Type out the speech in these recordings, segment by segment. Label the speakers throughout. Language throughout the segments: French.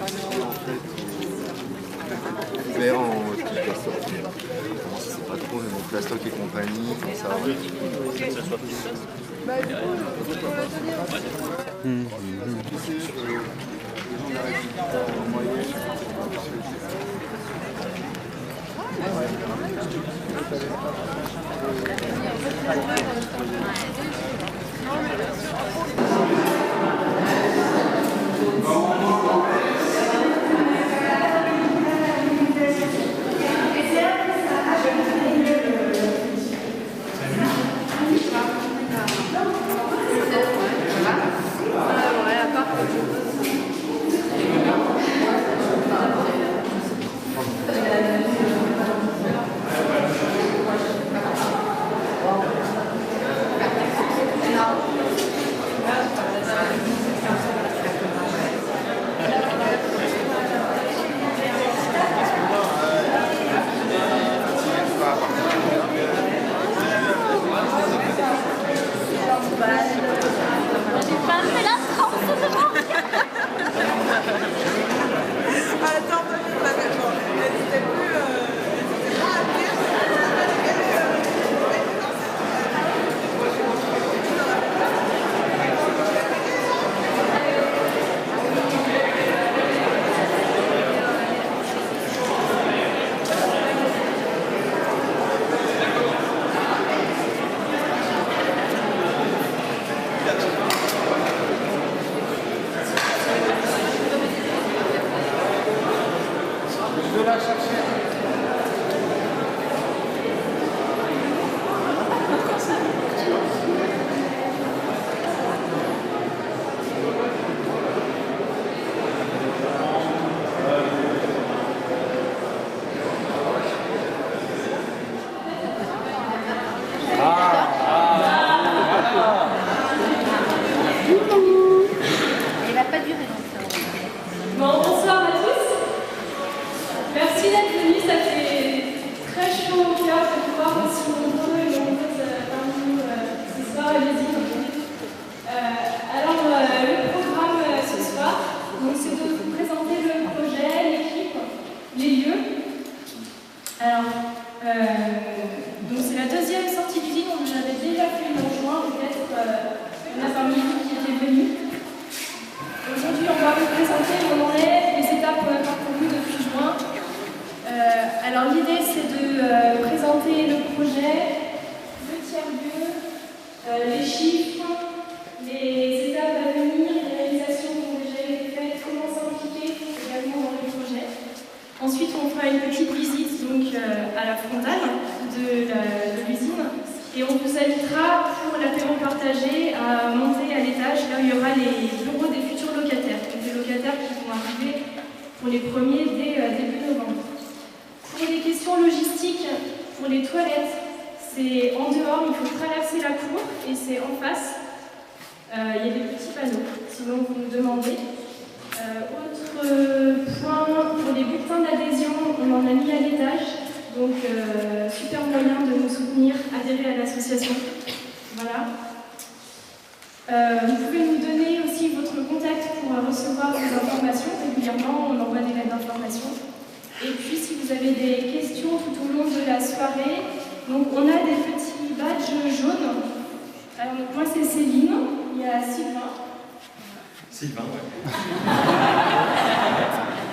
Speaker 1: participer en fait au verre qui doit sortir. Comment ça c'est pas trop, mais donc plastoc et compagnie, comme ça.
Speaker 2: Donc c'est la deuxième sortie d'usine, on l'avait déjà fait en juin, peut-être il y en a parmi vous qui étaient venus. Aujourd'hui on va vous présenter où on en est, les étapes parcourues depuis juin. Alors l'idée c'est de présenter le projet, le tiers-lieu, les chiffres, les étapes à venir, les réalisations qui ont déjà été faites, comment s'impliquer également dans le projet. Ensuite, on fera une petite visite donc, à la frontale de l'usine et on vous invitera pour l'apéro partagé à monter à l'étage là où il y aura les bureaux des futurs locataires, donc des locataires qui vont arriver pour les premiers dès début novembre. Pour les questions logistiques, pour les toilettes, c'est en dehors, il faut traverser la cour et c'est en face. Il y a des petits panneaux, sinon vous nous demandez. Autre point, pour les bulletins d'adhésion, on en a mis à l'étage, donc super moyen de nous soutenir, adhérer à l'association. Voilà. Vous pouvez nous donner aussi votre contact pour recevoir des informations. Régulièrement, on envoie des lettres d'information. Et puis, si vous avez des questions tout au long de la soirée, donc on a des petits badges jaunes. Alors, donc, moi, c'est Céline, il y a Sylvain.
Speaker 3: Sylvain, ouais.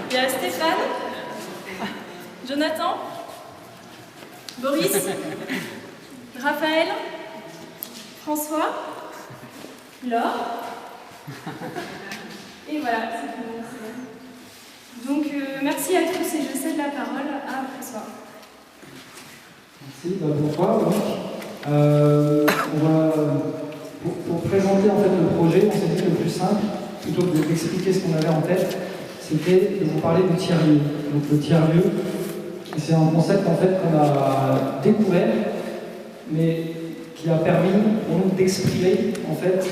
Speaker 2: Il y a Stéphane, Jonathan, Boris, Raphaël, François, Laure. Et voilà, c'est tout. Donc merci à tous et je cède la parole à François.
Speaker 4: Merci, bonsoir. Pour présenter en fait le projet, on s'est dit que le plus simple, plutôt que d'expliquer ce qu'on avait en tête, c'était de vous parler du tiers-lieu. Donc le tiers-lieu, c'est un concept en fait qu'on a découvert, mais qui a permis pour nous d'exprimer en fait ce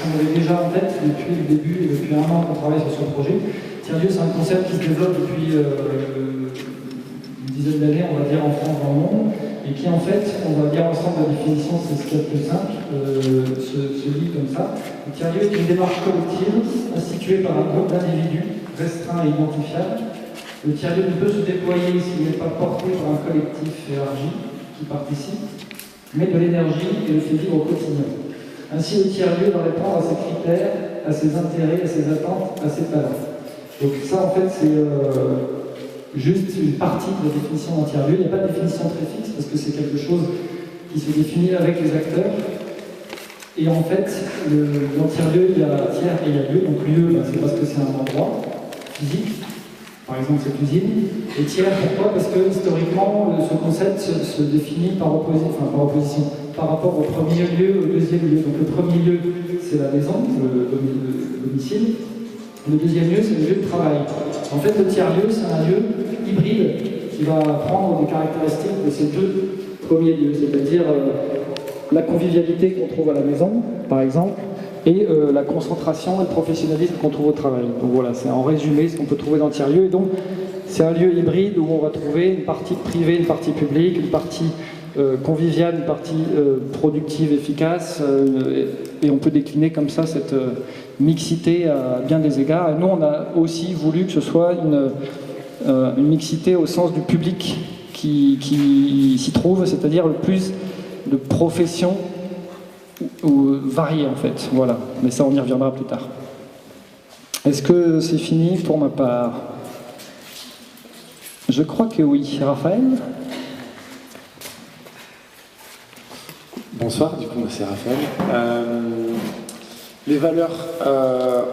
Speaker 4: qu'on avait déjà en tête depuis le début et depuis 1 an qu'on travaille sur ce projet. Tiers-lieu, c'est un concept qui se développe depuis une dizaine d'années, on va dire, en France, dans le monde, et qui en fait, on va dire ensemble la définition, c'est ce qu'il y a de plus simple, se lit comme ça. Le tiers-lieu est une démarche collective instituée par un groupe d'individus restreint et identifiable. Le tiers-lieu ne peut se déployer s'il n'est pas porté par un collectif élargi qui participe, mais de l'énergie et le fait vivre au quotidien. Ainsi, le tiers-lieu doit répondre à ses critères, à ses intérêts, à ses attentes, à ses talents. Donc ça, en fait, c'est juste une partie de la définition d'un tiers-lieu. Il n'y a pas de définition très fixe, parce que c'est quelque chose qui se définit avec les acteurs. Et en fait, dans tiers-lieu, il y a tiers et il y a lieu. Donc lieu, c'est parce que c'est un endroit physique, par exemple cette usine. Et tiers, pourquoi? Parce que historiquement, ce concept se définit par opposition, par rapport au premier lieu, au deuxième lieu. Donc le premier lieu, c'est la maison, le domicile. Le deuxième lieu, c'est le lieu de travail. En fait, le tiers-lieu, c'est un lieu hybride qui va prendre des caractéristiques de ces deux premiers lieux, c'est-à-dire la convivialité qu'on trouve à la maison, par exemple, et la concentration et le professionnalisme qu'on trouve au travail. Donc voilà, c'est en résumé ce qu'on peut trouver dans le tiers-lieu. Et donc, c'est un lieu hybride où on va trouver une partie privée, une partie publique, une partie conviviale, une partie productive, efficace, et on peut décliner comme ça cette mixité à bien des égards. Et nous, on a aussi voulu que ce soit une mixité au sens du public qui s'y trouve, c'est-à-dire le plus de professions variées en fait. Voilà, mais ça on y reviendra plus tard. Est-ce que c'est fini pour ma part? Je crois que oui. Raphaël?
Speaker 5: Bonsoir, du coup moi c'est Raphaël. Les valeurs,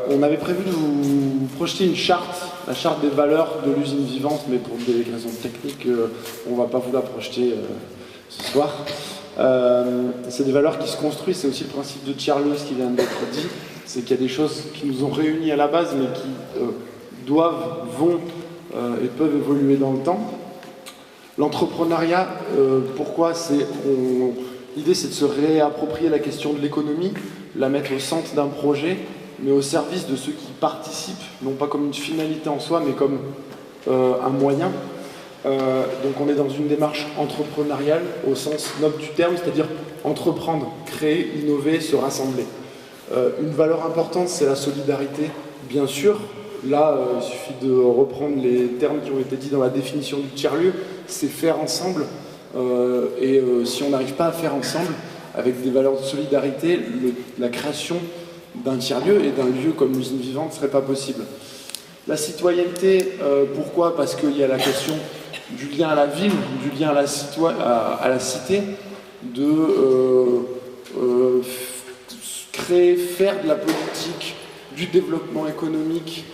Speaker 5: on avait prévu de vous projeter une charte, la charte des valeurs de l'usine vivante, mais pour des raisons techniques, on ne va pas vous la projeter ce soir. C'est des valeurs qui se construisent, c'est aussi le principe de tiers-lieu, ce qui vient d'être dit, c'est qu'il y a des choses qui nous ont réunis à la base, mais qui vont et peuvent évoluer dans le temps. L'entrepreneuriat, pourquoi l'idée c'est de se réapproprier la question de l'économie, la mettre au centre d'un projet, mais au service de ceux qui participent, non pas comme une finalité en soi, mais comme un moyen. Donc on est dans une démarche entrepreneuriale au sens noble du terme, c'est-à-dire entreprendre, créer, innover, se rassembler. Une valeur importante, c'est la solidarité, bien sûr. Là, il suffit de reprendre les termes qui ont été dits dans la définition du tiers-lieu, c'est faire ensemble. Si on n'arrive pas à faire ensemble, avec des valeurs de solidarité, la création d'un tiers-lieu et d'un lieu comme l'usine vivante ne serait pas possible. La citoyenneté, pourquoi? Parce qu'il y a la question du lien à la ville, du lien à la cité, de créer, faire de la politique, du développement économique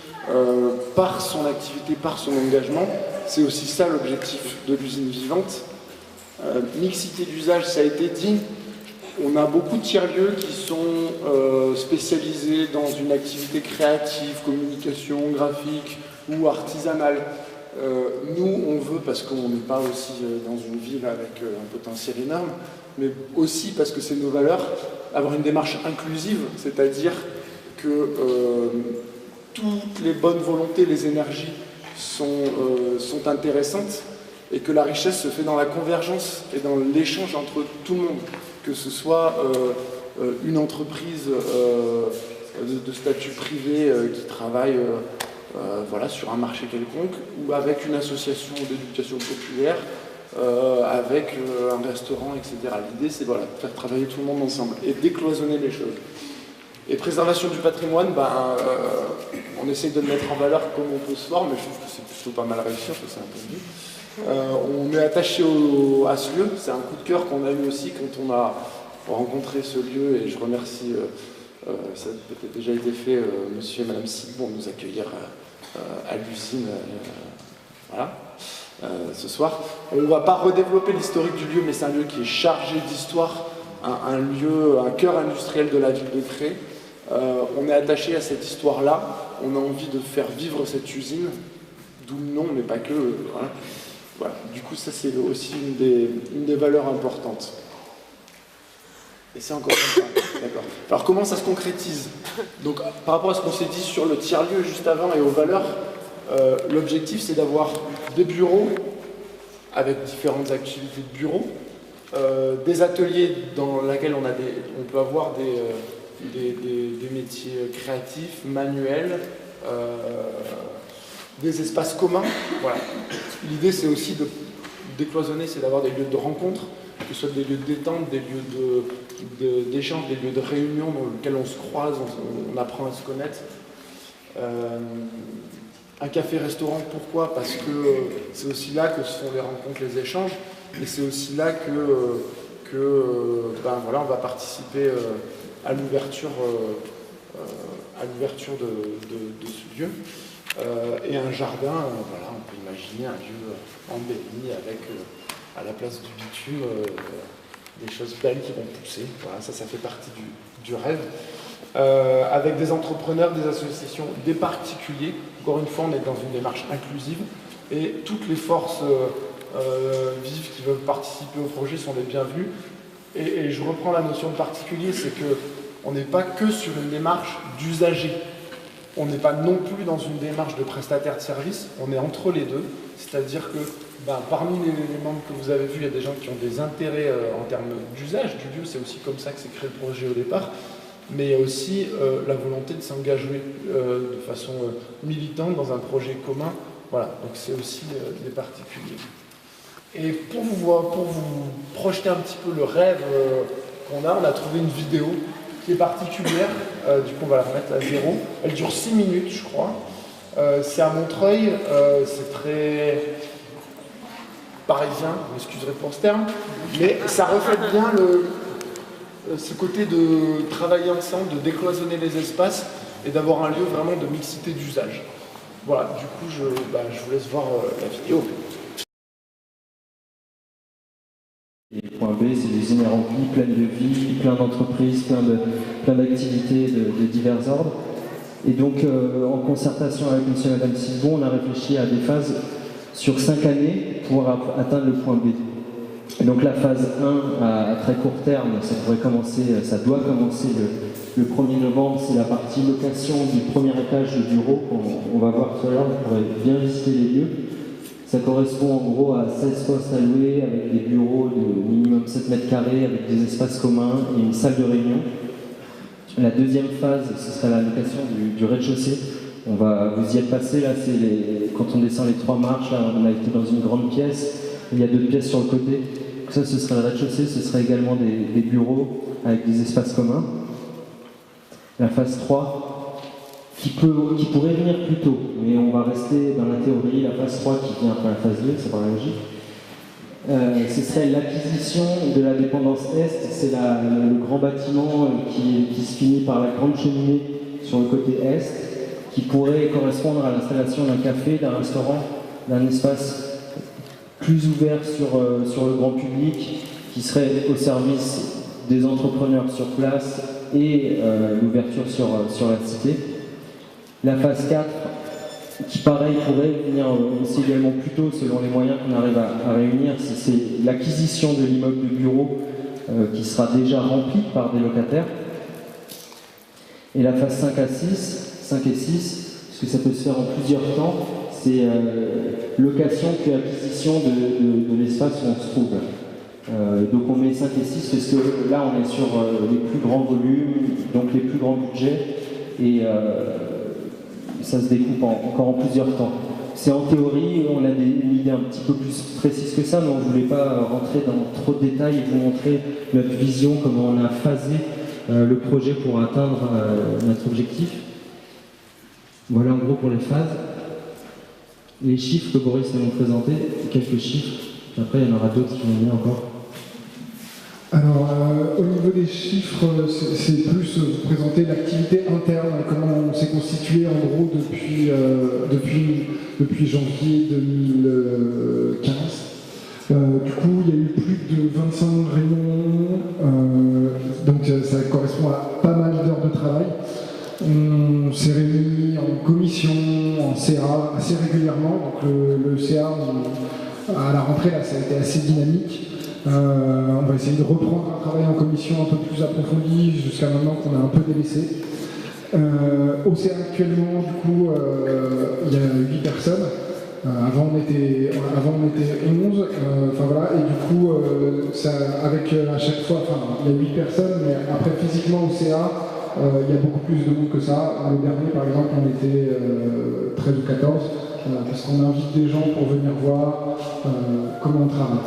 Speaker 5: par son activité, par son engagement. C'est aussi ça l'objectif de l'usine vivante. Mixité d'usage, ça a été dit. On a beaucoup de tiers-lieux qui sont spécialisés dans une activité créative, communication, graphique ou artisanale. Nous, on veut, parce qu'on n'est pas aussi dans une ville avec un potentiel énorme, mais aussi parce que c'est nos valeurs, avoir une démarche inclusive, c'est-à-dire que toutes les bonnes volontés, les énergies sont intéressantes et que la richesse se fait dans la convergence et dans l'échange entre tout le monde, que ce soit une entreprise de statut privé qui travaille sur un marché quelconque, ou avec une association d'éducation populaire, avec un restaurant, etc. L'idée, c'est de faire travailler tout le monde ensemble et décloisonner les choses. Et préservation du patrimoine, on essaye de le mettre en valeur comme on peut se voir, mais je trouve que c'est plutôt pas mal réussi, c'est un peu vu. On est attaché à ce lieu, c'est un coup de cœur qu'on a eu aussi quand on a rencontré ce lieu, et je remercie, ça a peut-être déjà été fait, monsieur et madame Sidbon, de nous accueillir à l'usine ce soir. On ne va pas redévelopper l'historique du lieu, mais c'est un lieu qui est chargé d'histoire, un cœur industriel de la ville de Cré. On est attaché à cette histoire-là, on a envie de faire vivre cette usine, d'où le nom, mais pas que. Voilà. Du coup, ça c'est aussi une des valeurs importantes. Et c'est encore comme ça. D'accord. Alors comment ça se concrétise? Donc par rapport à ce qu'on s'est dit sur le tiers-lieu juste avant et aux valeurs, l'objectif c'est d'avoir des bureaux avec différentes activités de bureau, des ateliers dans lesquels on peut avoir des métiers créatifs, manuels, des espaces communs. Voilà. L'idée, c'est aussi de décloisonner, c'est d'avoir des lieux de rencontre, que ce soit des lieux de détente, des lieux d'échange, des lieux de réunion dans lesquels on se croise, on apprend à se connaître. Un café-restaurant, pourquoi? Parce que c'est aussi là que se font les rencontres, les échanges, et c'est aussi là que voilà, on va participer à l'ouverture de ce lieu. Et un jardin, voilà, on peut imaginer un lieu embelli avec, à la place du bitume, des choses belles qui vont pousser. Voilà, ça fait partie du rêve. Avec des entrepreneurs, des associations, des particuliers. Encore une fois, on est dans une démarche inclusive et toutes les forces vives qui veulent participer au projet sont les bienvenues. Et je reprends la notion de particulier, c'est qu'on n'est pas que sur une démarche d'usager. On n'est pas non plus dans une démarche de prestataire de service, on est entre les deux. C'est-à-dire que parmi les membres que vous avez vus, il y a des gens qui ont des intérêts en termes d'usage du lieu, c'est aussi comme ça que s'est créé le projet au départ. Mais il y a aussi la volonté de s'engager de façon militante dans un projet commun. Voilà, donc c'est aussi des particuliers. Et pour vous projeter un petit peu le rêve qu'on a, on a trouvé une vidéo qui est particulière. Du coup, on va la remettre à 0. Elle dure 6 minutes, je crois. C'est à Montreuil. C'est très parisien, vous m'excuserez pour ce terme. Mais ça reflète bien ce côté de travailler ensemble, de décloisonner les espaces et d'avoir un lieu vraiment de mixité d'usage. Voilà, du coup, je vous laisse voir la vidéo.
Speaker 6: Et point B, c'est des usines remplies, pleines de vie, plein d'entreprises, plein d'activités de divers ordres. Et donc, en concertation avec M. et Mme Silbon, on a réfléchi à des phases sur 5 années pour atteindre le point B. Et donc la phase 1, à très court terme, ça doit commencer le 1er novembre, c'est la partie location du premier étage de bureau. On va voir tout à l'heure, vous pourrez bien visiter les lieux. Ça correspond en gros à 16 postes alloués avec des bureaux de minimum 7 mètres carrés, avec des espaces communs et une salle de réunion. La deuxième phase, ce sera la location du rez-de-chaussée. Vous y êtes passé, là, quand on descend les 3 marches, là, on a été dans une grande pièce, il y a 2 pièces sur le côté. Ça, ce sera le rez-de-chaussée, ce sera également des bureaux avec des espaces communs. La phase 3, qui pourrait venir plus tôt, mais on va rester dans la théorie, la phase 3 qui vient après la phase 2, c'est pas la logique. Ce serait l'acquisition de la dépendance Est, c'est le grand bâtiment qui se finit par la grande cheminée sur le côté Est, qui pourrait correspondre à l'installation d'un café, d'un restaurant, d'un espace plus ouvert sur le grand public, qui serait au service des entrepreneurs sur place et l'ouverture sur la cité. La phase 4, qui pareil pourrait venir aussi également plus tôt selon les moyens qu'on arrive à réunir, c'est l'acquisition de l'immeuble de bureau qui sera déjà rempli par des locataires. Et la phase 5 et 6, parce que ça peut se faire en plusieurs temps, c'est location puis acquisition de l'espace où on se trouve. Donc on met 5 et 6 parce que là on est sur les plus grands volumes, donc les plus grands budgets, et ça se découpe encore en plusieurs temps. C'est en théorie, on a une idée un petit peu plus précise que ça, mais on ne voulait pas rentrer dans trop de détails et vous montrer notre vision, comment on a phasé le projet pour atteindre notre objectif. Voilà en gros pour les phases. Les chiffres que Boris va nous présenter, quelques chiffres, après il y en aura d'autres qui vont venir encore.
Speaker 7: Alors, au niveau des chiffres, c'est plus vous présenter l'activité interne, comment on s'est constitué en gros depuis janvier 2015. Du coup, il y a eu plus de 25 réunions, donc ça correspond à pas mal d'heures de travail. On s'est réunis en commission, en CA assez régulièrement, donc le CA, à la rentrée, là, ça a été assez dynamique. On va essayer de reprendre un travail en commission un peu plus approfondi jusqu'à maintenant qu'on a un peu délaissé. Au CA actuellement, du coup, il y a 8 personnes. Avant on était 11, enfin voilà, et du coup, avec à chaque fois, il y a 8 personnes, mais après physiquement au CA, il y a beaucoup plus de monde que ça. Le dernier, par exemple, on était 13 ou 14, parce qu'on invite des gens pour venir voir comment on travaille.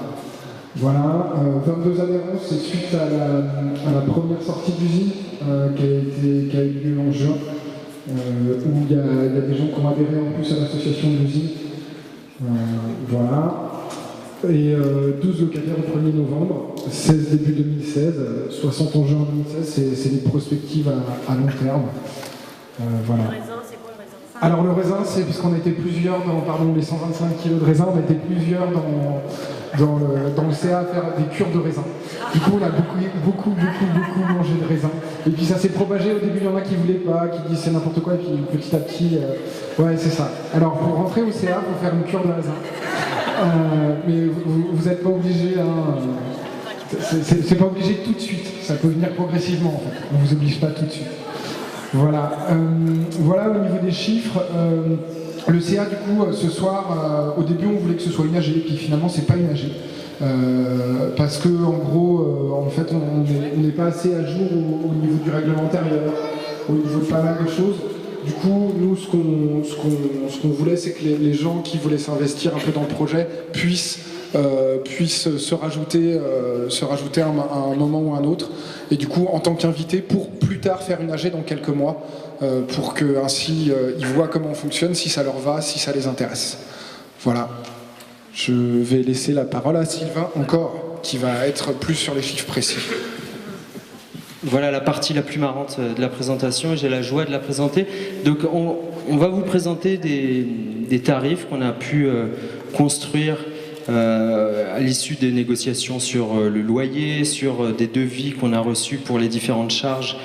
Speaker 7: Voilà, 22 adhérents, c'est suite à la première sortie d'usine qui a eu lieu en juin, où il y a des gens qui ont adhéré en plus à l'association de l'usine. Voilà. Et 12 locataires au 1er novembre, 16 début 2016, 60 en juin 2016, c'est des perspectives à long terme. Voilà. Alors le raisin, c'est puisqu'on était plusieurs les 125 kg de raisin, on était plusieurs dans le CA à faire des cures de raisin. Du coup, on a beaucoup mangé de raisin. Et puis ça s'est propagé, au début il y en a qui voulaient pas, qui disent c'est n'importe quoi, et puis petit à petit, ouais c'est ça. Alors pour rentrer au CA, il faut faire une cure de raisin. Mais vous n'êtes pas obligé, c'est pas obligé tout de suite, ça peut venir progressivement en fait, on vous oblige pas tout de suite. Voilà, voilà au niveau des chiffres, le CA du coup ce soir, au début on voulait que ce soit une AG, puis finalement c'est pas une AG. Parce que en gros, en fait on n'est pas assez à jour au niveau du règlement intérieur, au niveau de pas mal de choses. Du coup, nous, ce qu'on voulait, c'est que les gens qui voulaient s'investir un peu dans le projet puissent se rajouter à un moment ou à un autre. Et du coup, en tant qu'invité, pour plus tard faire une AG dans quelques mois, pour que ainsi ils voient comment on fonctionne, si ça leur va, si ça les intéresse. Voilà. Je vais laisser la parole à Sylvain, encore, qui va être plus sur les chiffres précis.
Speaker 6: Voilà la partie la plus marrante de la présentation, et j'ai la joie de la présenter. Donc on va vous présenter des tarifs qu'on a pu construire à l'issue des négociations sur le loyer, sur des devis qu'on a reçus pour les différentes charges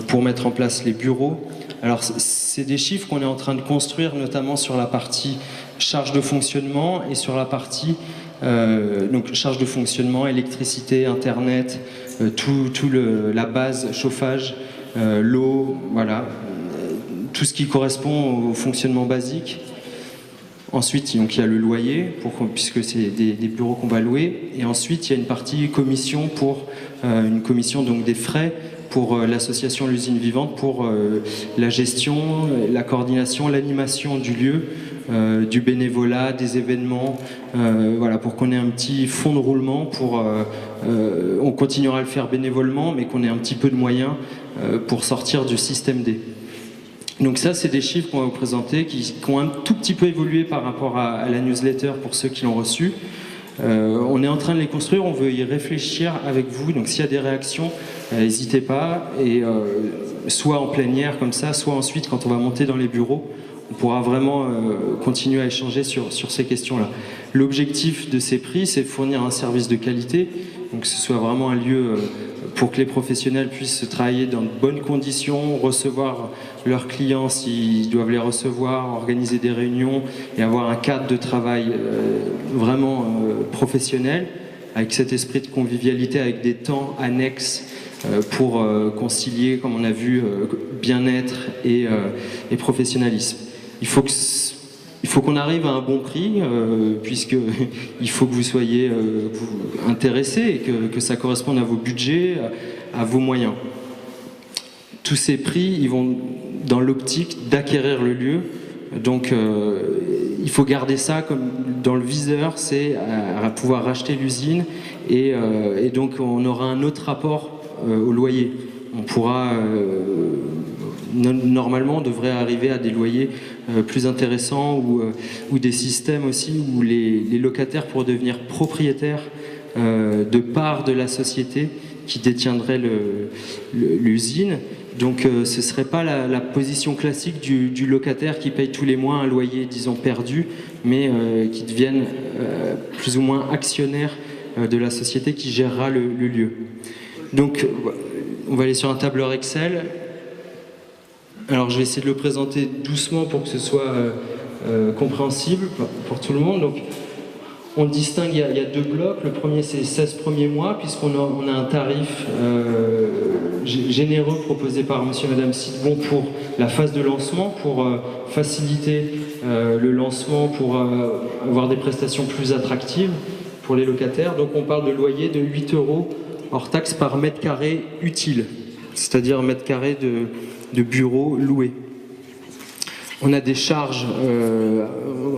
Speaker 6: pour mettre en place les bureaux. Alors c'est des chiffres qu'on est en train de construire, notamment sur la partie charge de fonctionnement et sur la partie donc charge de fonctionnement, électricité, internet, la base, chauffage, l'eau, voilà, tout ce qui correspond au fonctionnement basique. Ensuite, donc, il y a le loyer, puisque c'est des bureaux qu'on va louer. Et ensuite, il y a une partie commission une commission donc des frais pour l'association L'Usine Vivante, pour la gestion, la coordination, l'animation du lieu, du bénévolat, des événements, voilà, pour qu'on ait un petit fonds de roulement, on continuera à le faire bénévolement, mais qu'on ait un petit peu de moyens pour sortir du système D. Donc ça, c'est des chiffres qu'on va vous présenter, qui ont un tout petit peu évolué par rapport à la newsletter pour ceux qui l'ont reçue. On est en train de les construire, on veut y réfléchir avec vous, donc s'il y a des réactions, n'hésitez pas, et soit en plénière comme ça, soit ensuite quand on va monter dans les bureaux, on pourra vraiment continuer à échanger sur ces questions-là. L'objectif de ces prix, c'est fournir un service de qualité, donc que ce soit vraiment un lieu pour que les professionnels puissent travailler dans de bonnes conditions, recevoir leurs clients s'ils doivent les recevoir, organiser des réunions et avoir un cadre de travail vraiment professionnel, avec cet esprit de convivialité, avec des temps annexes pour concilier, comme on a vu, bien-être et professionnalisme. Il faut qu'on arrive à un bon prix, puisqu'il faut que vous soyez intéressés et que ça corresponde à vos budgets, à vos moyens. Tous ces prix, ils vont dans l'optique d'acquérir le lieu. Donc il faut garder ça comme dans le viseur, c'est à pouvoir racheter l'usine et donc on aura un autre rapport au loyer. On pourra... normalement, on devrait arriver à des loyers plus intéressants ou des systèmes aussi où les locataires pourraient devenir propriétaires de parts de la société qui détiendrait l'usine. Donc ce ne serait pas la position classique du locataire qui paye tous les mois un loyer, disons, perdu, mais qui devienne plus ou moins actionnaire de la société qui gérera le lieu. Donc on va aller sur un tableur Excel. Alors je vais essayer de le présenter doucement pour que ce soit compréhensible pour tout le monde. Donc on distingue, il y a deux blocs. Le premier, c'est 16 premiers mois, puisqu'on a un tarif généreux proposé par monsieur et madame Sidbon pour la phase de lancement, pour faciliter le lancement pour avoir des prestations plus attractives pour les locataires. Donc on parle de loyer de 8 € hors taxe par mètre carré utile, c'est-à-dire mètre carré de bureau loué. On a des charges,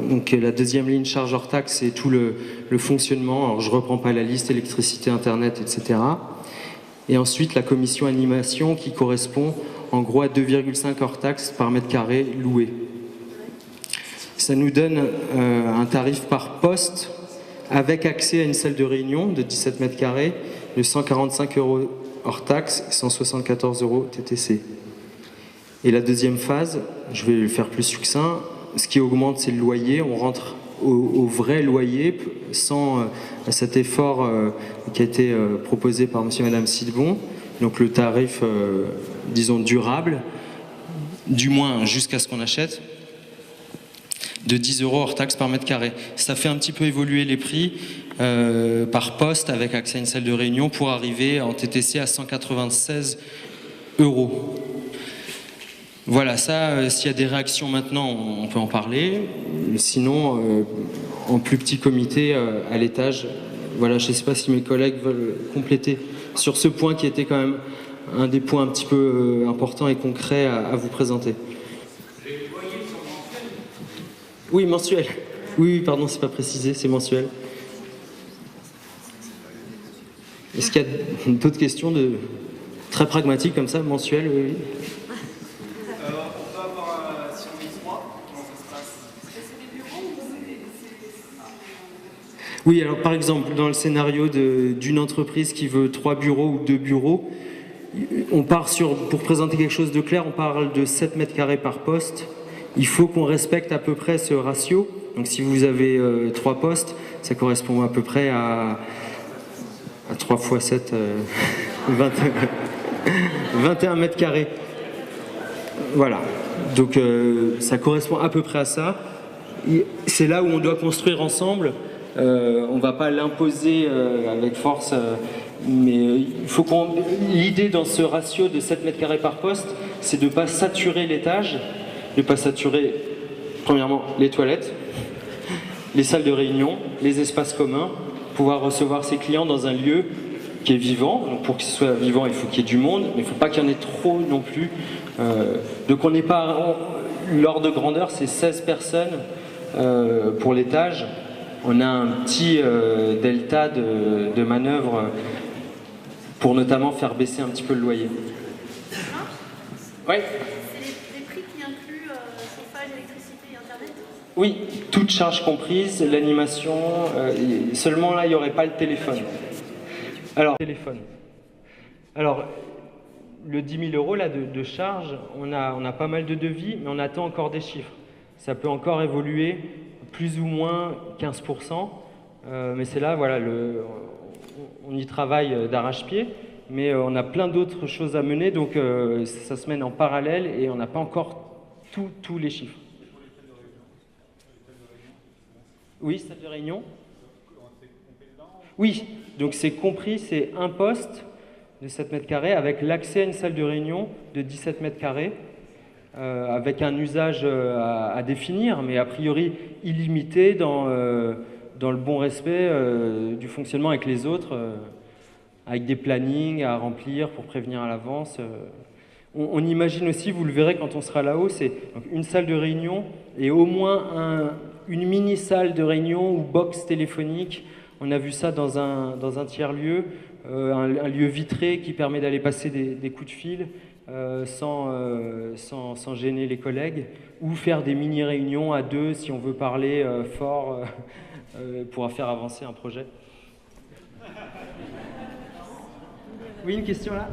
Speaker 6: donc la deuxième ligne charge hors taxe, c'est tout le fonctionnement. Alors je ne reprends pas la liste, électricité, internet, etc. Et ensuite la commission animation qui correspond en gros à 2,5 hors taxe par mètre carré loué. Ça nous donne un tarif par poste avec accès à une salle de réunion de 17 mètres carrés de 145 € hors taxe, 174 € TTC. Et la deuxième phase, je vais le faire plus succinct, ce qui augmente c'est le loyer, on rentre au vrai loyer sans cet effort qui a été proposé par monsieur et madame Silbon, donc le tarif, disons, durable, du moins jusqu'à ce qu'on achète, de 10 € hors taxe par mètre carré. Ça fait un petit peu évoluer les prix par poste avec accès à une salle de réunion pour arriver en TTC à 196 €. Voilà, ça, s'il y a des réactions maintenant, on peut en parler. Sinon, en plus petit comité, à l'étage, voilà, je ne sais pas si mes collègues veulent compléter sur ce point qui était quand même un des points un petit peu importants et concrets à vous présenter. Les loyers sont mensuels ? Oui, mensuel. Oui, pardon, c'est pas précisé, c'est mensuel. Est-ce qu'il y a d'autres questions très pragmatiques comme ça, mensuelles? Oui. Oui, alors par exemple, dans le scénario d'une entreprise qui veut 3 bureaux ou 2 bureaux, on part pour présenter quelque chose de clair, on parle de 7 mètres carrés par poste. Il faut qu'on respecte à peu près ce ratio. Donc si vous avez 3 postes, ça correspond à peu près à 3 x 7, 21 mètres carrés. Voilà, donc ça correspond à peu près à ça. C'est là où on doit construire ensemble. On ne va pas l'imposer avec force, mais il faut l'idée dans ce ratio de 7 mètres carrés par poste, c'est de ne pas saturer l'étage, de ne pas saturer, premièrement, les toilettes, les salles de réunion, les espaces communs, pouvoir recevoir ses clients dans un lieu qui est vivant. Donc pour qu'il soit vivant, il faut qu'il y ait du monde, mais il ne faut pas qu'il y en ait trop non plus. Donc on n'est pas... L'ordre de grandeur, c'est 16 personnes pour l'étage. On a un petit delta de manœuvre pour notamment faire baisser un petit peu le loyer. Oui.
Speaker 8: C'est les prix qui incluent chauffage, électricité et internet?
Speaker 6: Oui, toutes charges comprises, l'animation, seulement là il n'y aurait pas le téléphone. Alors, le 10 000 € là, de charge, on a pas mal de devis, mais on attend encore des chiffres. Ça peut encore évoluer, plus ou moins 15%, mais c'est là, voilà, on y travaille d'arrache-pied, mais on a plein d'autres choses à mener, donc ça se mène en parallèle et on n'a pas encore tous les chiffres. Oui, salle de réunion. Oui, donc c'est compris, c'est un poste de 7 mètres carrés avec l'accès à une salle de réunion de 17 mètres carrés, avec un usage à définir, mais a priori illimité dans le bon respect du fonctionnement avec les autres, avec des plannings à remplir pour prévenir à l'avance. On imagine aussi, vous le verrez quand on sera là-haut, c'est une salle de réunion et au moins une mini-salle de réunion ou box téléphonique. On a vu ça dans un tiers-lieu, un lieu vitré qui permet d'aller passer des coups de fil sans gêner les collègues, ou faire des mini-réunions à deux si on veut parler fort pour faire avancer un projet. Oui, une question là?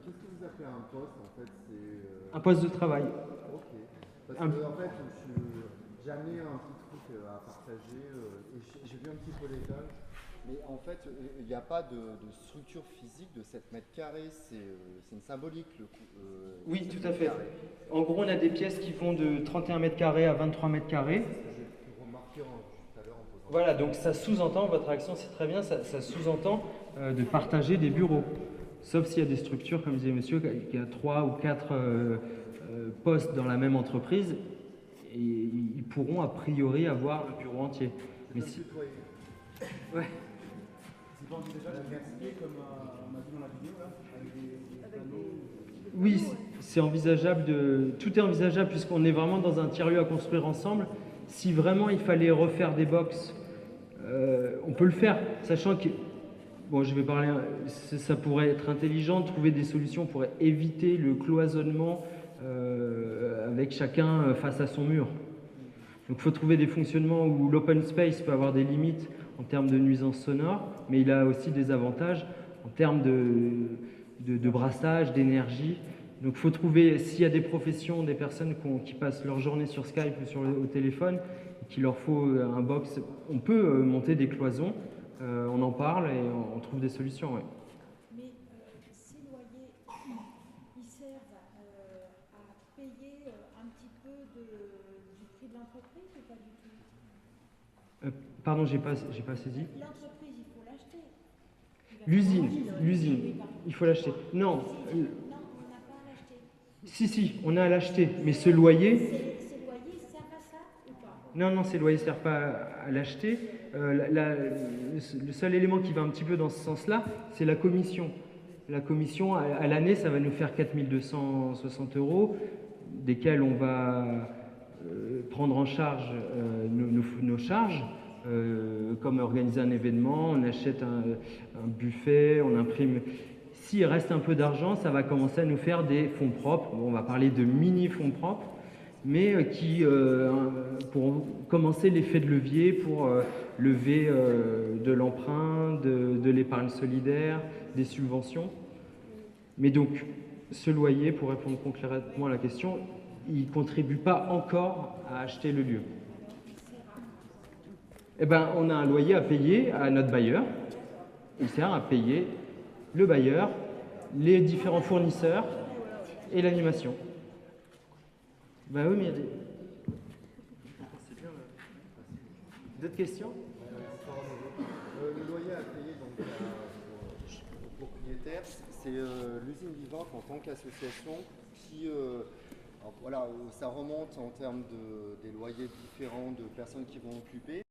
Speaker 1: Qu'est-ce que vous appelez un poste en fait?
Speaker 6: Un poste de travail.
Speaker 1: Ok. Parce que en fait, j'ai amené un petit truc à partager et j'ai vu un petit peu l'étage. Mais en fait, il n'y a pas de structure physique de 7 mètres carrés, c'est une symbolique.
Speaker 6: Oui, tout à fait. En gros, on a des pièces qui vont de 31 mètres carrés à 23 mètres carrés.
Speaker 1: J'ai remarqué tout à l'heure en posant.
Speaker 6: Voilà, donc ça sous-entend, votre réaction c'est très bien, ça sous-entend de partager des bureaux. Sauf s'il y a des structures, comme disait monsieur, qui a 3 ou 4 postes dans la même entreprise.
Speaker 9: et ils pourront a priori avoir le bureau entier. Mais si... Ouais.
Speaker 10: C'est pas envisageable de gaspiller comme on a vu dans la vidéo là, avec des panneaux.
Speaker 9: Oui, c'est envisageable tout est envisageable puisqu'on est vraiment dans un tiers-lieu à construire ensemble. Si vraiment il fallait refaire des box, on peut le faire, sachant que, bon, je vais parler, ça pourrait être intelligent de trouver des solutions pour éviter le cloisonnement avec chacun face à son mur. Donc il faut trouver des fonctionnements où l'open space peut avoir des limites en termes de nuisances sonores, mais il a aussi des avantages en termes de brassage, d'énergie. Donc il faut trouver, s'il y a des professions, des personnes qui passent leur journée sur Skype ou au téléphone, qu'il leur faut un box, on peut monter des cloisons, on en parle et on trouve des solutions. Ouais.
Speaker 11: Mais ces loyers, ils servent à payer un petit peu du prix de l'entreprise ou pas du tout?
Speaker 9: Pardon, j'ai pas saisi.
Speaker 11: L'entreprise, il faut l'acheter.
Speaker 9: L'usine, il faut l'acheter. Non. Si, on a à l'acheter, mais ce loyer...
Speaker 11: Ces loyers servent à ça ou pas?
Speaker 9: Non, ces loyers ne servent pas à l'acheter. Le seul élément qui va un petit peu dans ce sens-là, c'est la commission. La commission, à l'année, ça va nous faire 4 260 €, desquels on va prendre en charge nos charges, comme organiser un événement, on achète un buffet, on imprime... S'il reste un peu d'argent, ça va commencer à nous faire des fonds propres. Bon, on va parler de mini-fonds propres, mais qui pour commencer l'effet de levier, pour lever de l'emprunt, de l'épargne solidaire, des subventions. Mais donc, ce loyer, pour répondre concrètement à la question, il ne contribue pas encore à acheter le lieu. Eh ben, on a un loyer à payer à notre bailleur. Il sert à payer le bailleur, les différents fournisseurs et l'animation. Ben oui, mais il y a des... D'autres questions?
Speaker 1: Le loyer à payer donc, aux propriétaires, c'est l'usine vivante en tant qu'association qui... voilà, ça remonte en termes des loyers différents de personnes qui vont occuper.